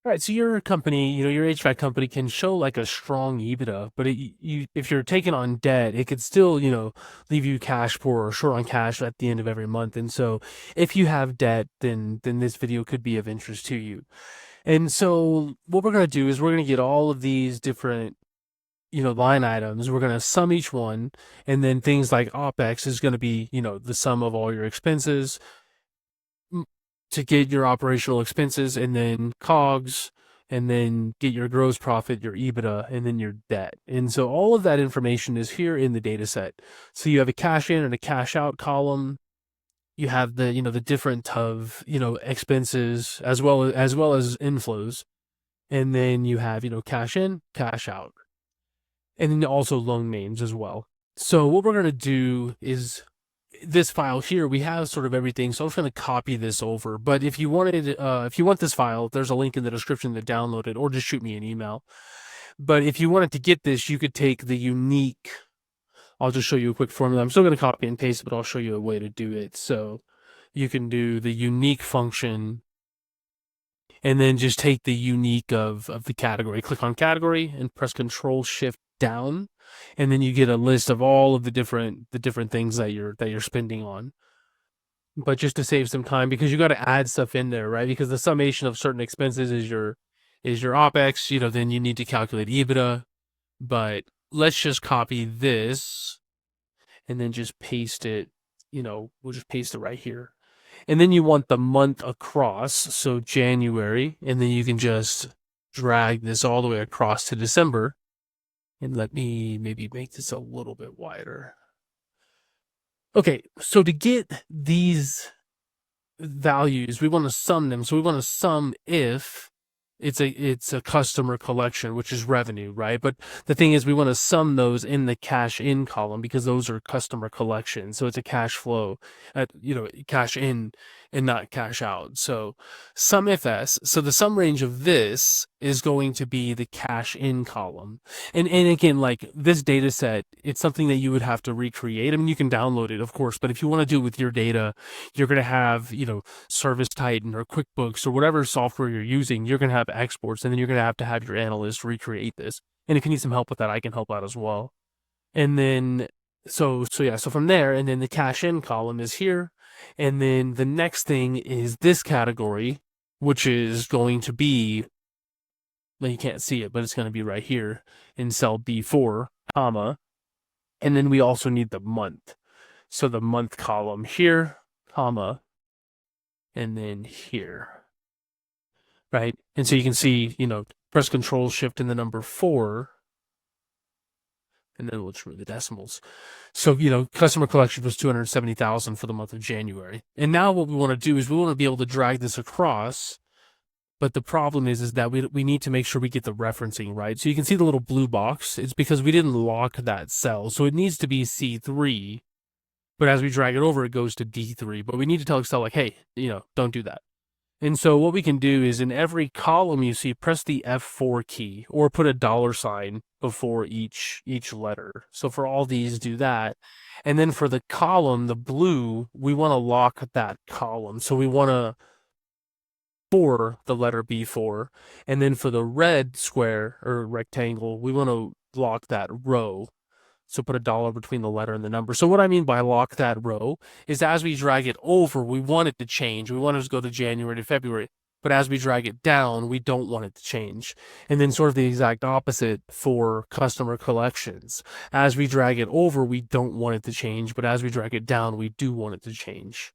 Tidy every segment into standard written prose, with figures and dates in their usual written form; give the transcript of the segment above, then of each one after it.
All right, so your company, your HVAC company can show like a strong EBITDA, but if you're taking on debt, it could still, leave you cash poor or short on cash at the end of every month. And so if you have debt, then this video could be of interest to you. And so what we're going to do is we're going to get all of these different, line items. We're going to sum each one, and then things like OPEX is going to be, the sum of all your expenses to get your operational expenses, and then COGS, and then get your gross profit, your EBITDA, and then your debt. And so all of that information is here in the data set. So you have a cash in and a cash out column. You have the different of, expenses as well as inflows. And then you have, cash in, cash out, and then also loan names as well. So what we're going to do is this file here, we have sort of everything. So I'm just going to copy this over. But if you want this file, there's a link in the description to download it, or just shoot me an email. But if you wanted to get this, you could take the unique. I'll just show you a quick formula. I'm still going to copy and paste, but I'll show you a way to do it. So you can do the unique function, and then just take the unique of the category. Click on category and press Control Shift down, and then you get a list of all of the different things that you're spending on. But just to save some time, because you got to add stuff in there, right? Because the summation of certain expenses is your OPEX. Then you need to calculate EBITDA. But let's just copy this and then just paste it. We'll just paste it right here. And then you want the month across, so January, and then you can just drag this all the way across to December. And let me maybe make this a little bit wider. Okay, so to get these values, we want to sum them. So we want to sum if it's a customer collection, which is revenue, right? But the thing is, we want to sum those in the cash in column, because those are customer collections. So it's a cash flow cash in and not cash out. So sum if s. So the sum range of this is going to be the cash in column. And again, like this data set, it's something that you would have to recreate. I mean, you can download it, of course, but if you want to do it with your data, you're going to have, Service Titan or QuickBooks or whatever software you're using, you're going to have exports, and then you're going to have your analyst recreate this. And if you need some help with that, I can help out as well. And then, so from there, and then the cash in column is here. And then the next thing is this category, which is going to be, well, you can't see it, but it's going to be right here in cell B4, comma. And then we also need the month. So the month column here, comma, and then here, right? And so you can see, press Control Shift and the number 4, and then we'll just remove the decimals. So, customer collection was 270,000 for the month of January. And now what we want to do is we want to be able to drag this across. But the problem is that we need to make sure we get the referencing right. So you can see the little blue box. It's because we didn't lock that cell. So it needs to be C3. But as we drag it over, it goes to D3. But we need to tell Excel, like, hey, don't do that. And so what we can do is in every column you see, press the F4 key, or put a $ before each letter. So for all these, do that. And then for the column, the blue, we want to lock that column. So we want to for the letter B4. And then for the red square or rectangle, we want to lock that row. So put a $ between the letter and the number. So what I mean by lock that row is as we drag it over, we want it to change. We want it to go to January to February. But as we drag it down, we don't want it to change. And then sort of the exact opposite for customer collections. As we drag it over, we don't want it to change. But as we drag it down, we do want it to change.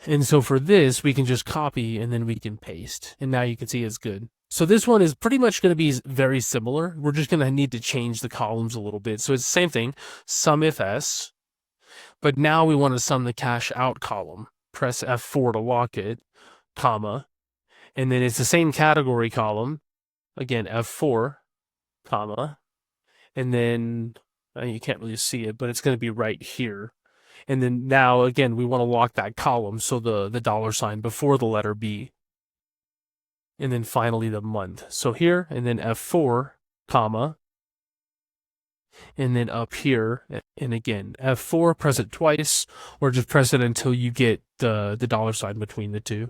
And so for this, we can just copy and then we can paste. And now you can see it's good. So this one is pretty much going to be very similar. We're just going to need to change the columns a little bit. So it's the same thing, sum if s, but now we want to sum the cash out column. Press F4 to lock it, comma, and then it's the same category column. Again, F4, comma, and then you can't really see it, but it's going to be right here. And then now, again, we want to lock that column, so the $ before the letter B. And then finally the month. So here, and then F4, comma, and then up here, and again, F4, press it twice, or just press it until you get the $ between the two.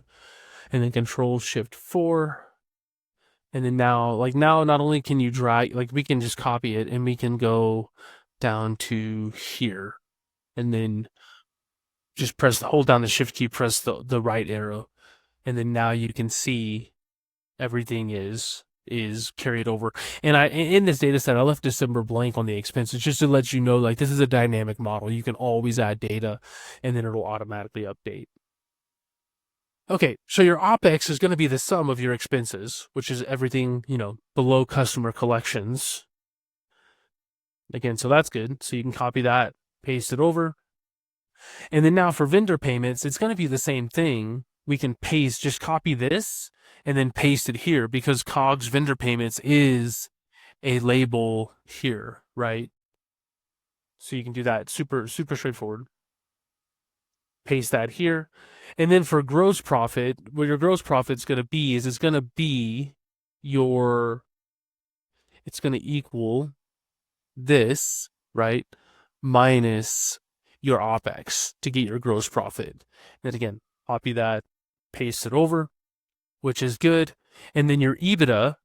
And then Control Shift 4, And then now, like now, not only can you drag, like we can just copy it and we can go down to here and then just hold down the shift key, press the right arrow. And then now you can see everything is carried over. And in this data set, I left December blank on the expenses just to let you know, like this is a dynamic model. You can always add data and then it'll automatically update. Okay, so your OPEX is going to be the sum of your expenses, which is everything, below customer collections. Again, so that's good. So you can copy that, paste it over. And then now for vendor payments, it's going to be the same thing. We can just copy this and then paste it here because COGS vendor payments is a label here, right? So you can do that super straightforward. Paste that here. And then for gross profit, what your gross profit's going to be is it's going to equal this, right? Minus your OPEX to get your gross profit. And again, copy that, paste it over, which is good. And then your EBITDA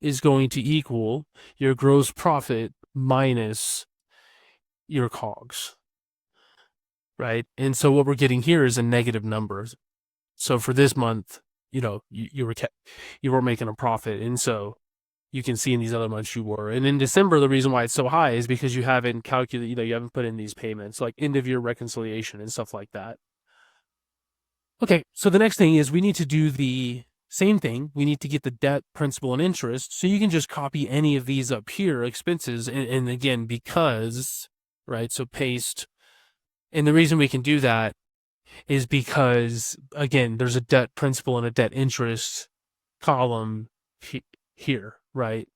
is going to equal your gross profit minus your COGS, right? And so what we're getting here is a negative number. So for this month, you were making a profit, and so you can see in these other months you were. And in December, the reason why it's so high is because you haven't calculated, you haven't put in these payments, like end of year reconciliation and stuff like that. Okay, so the next thing is we need to do the same thing. We need to get the debt, principal, and interest. So you can just copy any of these up here, expenses, and again, because, right, so paste. And the reason we can do that is because, again, there's a debt, principal, and a debt interest column here, right?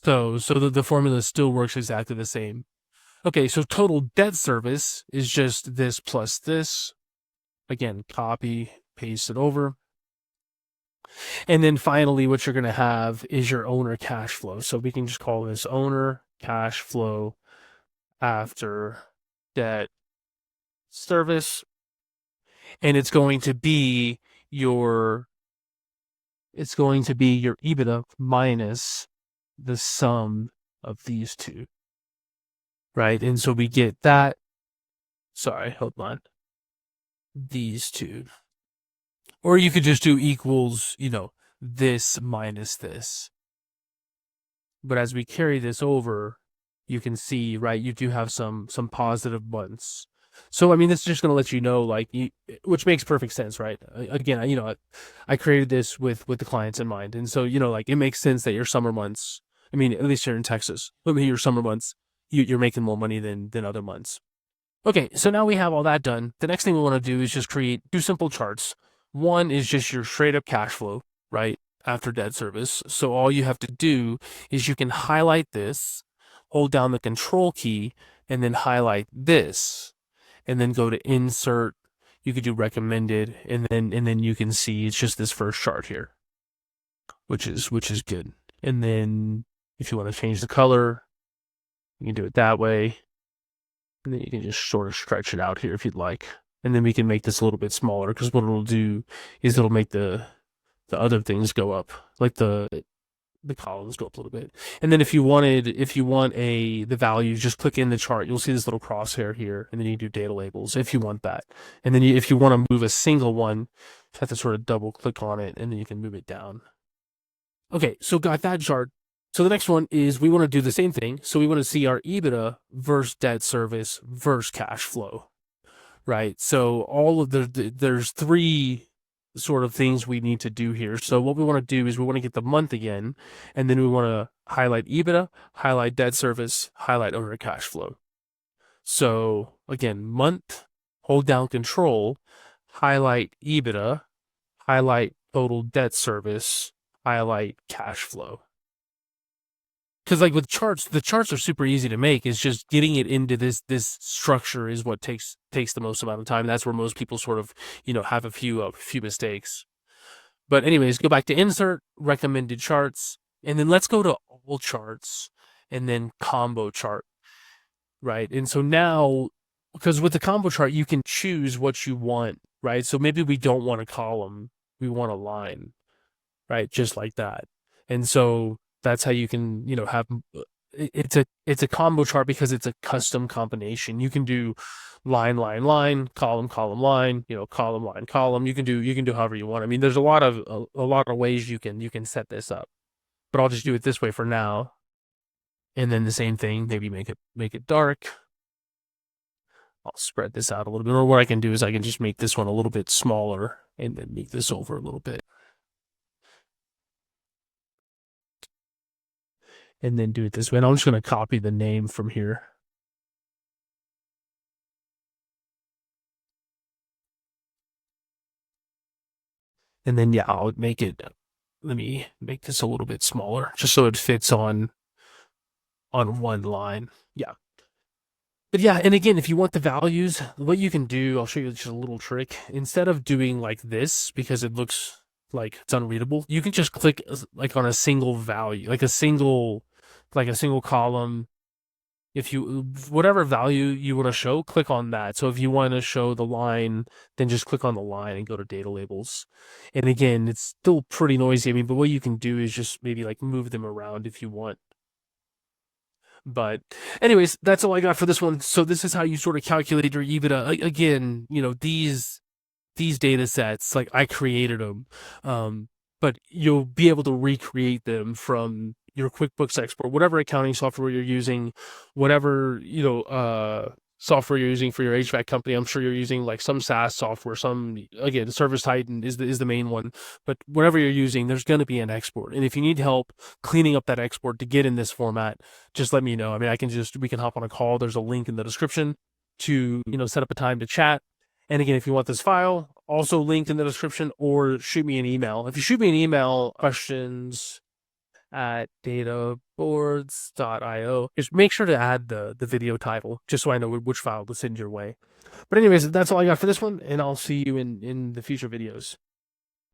So the formula still works exactly the same. Okay, so total debt service is just this plus this. Again, copy, paste it over. And then finally, what you're going to have is your owner cash flow. So we can just call this owner cash flow after debt service. And it's going to be your EBITDA minus the sum of these two, right? And so we get that. Sorry, hold on. These two. Or you could just do equals, this minus this. But as we carry this over, you can see, right, you do have some positive months. So, I mean, this is just going to let you know, like, which makes perfect sense, right? Again, I created this with the clients in mind. And so, like, it makes sense that your summer months, I mean, at least here in Texas, your summer months, you're making more money than other months. Okay, so now we have all that done. The next thing we want to do is just create two simple charts. One is just your straight up cash flow, right, after debt service. So all you have to do is you can highlight this, hold down the control key, and then highlight this, and then go to insert. You could do recommended, and then you can see it's just this first chart here, which is good. And then if you want to change the color, you can do it that way. And then you can just sort of stretch it out here if you'd like. And then we can make this a little bit smaller because what it'll do is it'll make the other things go up, like the columns go up a little bit. And then if you want the values, just click in the chart. You'll see this little crosshair here, and then you do data labels if you want that. And then if you want to move a single one, you have to sort of double click on it, and then you can move it down. Okay, so got that chart. So the next one is we want to do the same thing. So we want to see our EBITDA versus debt service versus cash flow, right? So all of there's three sort of things we need to do here. So what we want to do is we want to get the month again, and then we want to highlight EBITDA, highlight debt service, highlight owner cash flow. So again, month, hold down control, highlight EBITDA, highlight total debt service, highlight cash flow. Because like with charts, the charts are super easy to make. It's just getting it into this structure is what takes the most amount of time. That's where most people sort of have a few mistakes. But anyways, go back to insert, recommended charts, and then let's go to all charts and then combo chart, right? And so now, because with the combo chart, you can choose what you want, right? So maybe we don't want a column, we want a line, right? Just like that. And so that's how you can, have it's a combo chart because it's a custom combination. You can do line, line, line, column, column, line, column, line, column. You can do however you want. I mean, there's a lot of ways you can set this up. But I'll just do it this way for now. And then the same thing, maybe make it dark. I'll spread this out a little bit. Or what I can do is I can just make this one a little bit smaller and then make this over a little bit. And then do it this way. And I'm just going to copy the name from here. And then, yeah, I'll make it, let me make this a little bit smaller just so it fits on one line. Yeah. But yeah, and again, if you want the values, what you can do, I'll show you just a little trick. Instead of doing like this, because it looks like it's unreadable, you can just click like on a single value, like a single column. If you, whatever value you want to show, click on that. So if you want to show the line, then just click on the line and go to data labels. And again, it's still pretty noisy. I mean, but what you can do is just maybe like move them around if you want. But anyways, that's all I got for this one. So this is how you sort of calculate your EBITDA. Again, these data sets, like I created them, but you'll be able to recreate them from your QuickBooks export, whatever accounting software you're using, whatever software you're using for your HVAC company. I'm sure you're using like some SaaS software. Again, Service Titan is the main one, but whatever you're using, there's going to be an export. And if you need help cleaning up that export to get in this format, just let me know. I mean, we can hop on a call. There's a link in the description to set up a time to chat. And again, if you want this file, also linked in the description, or shoot me an email. If you shoot me an email, questions@databoards.io, just make sure to add the video title, just so I know which file to send your way. But anyways, that's all I got for this one, and I'll see you in the future videos.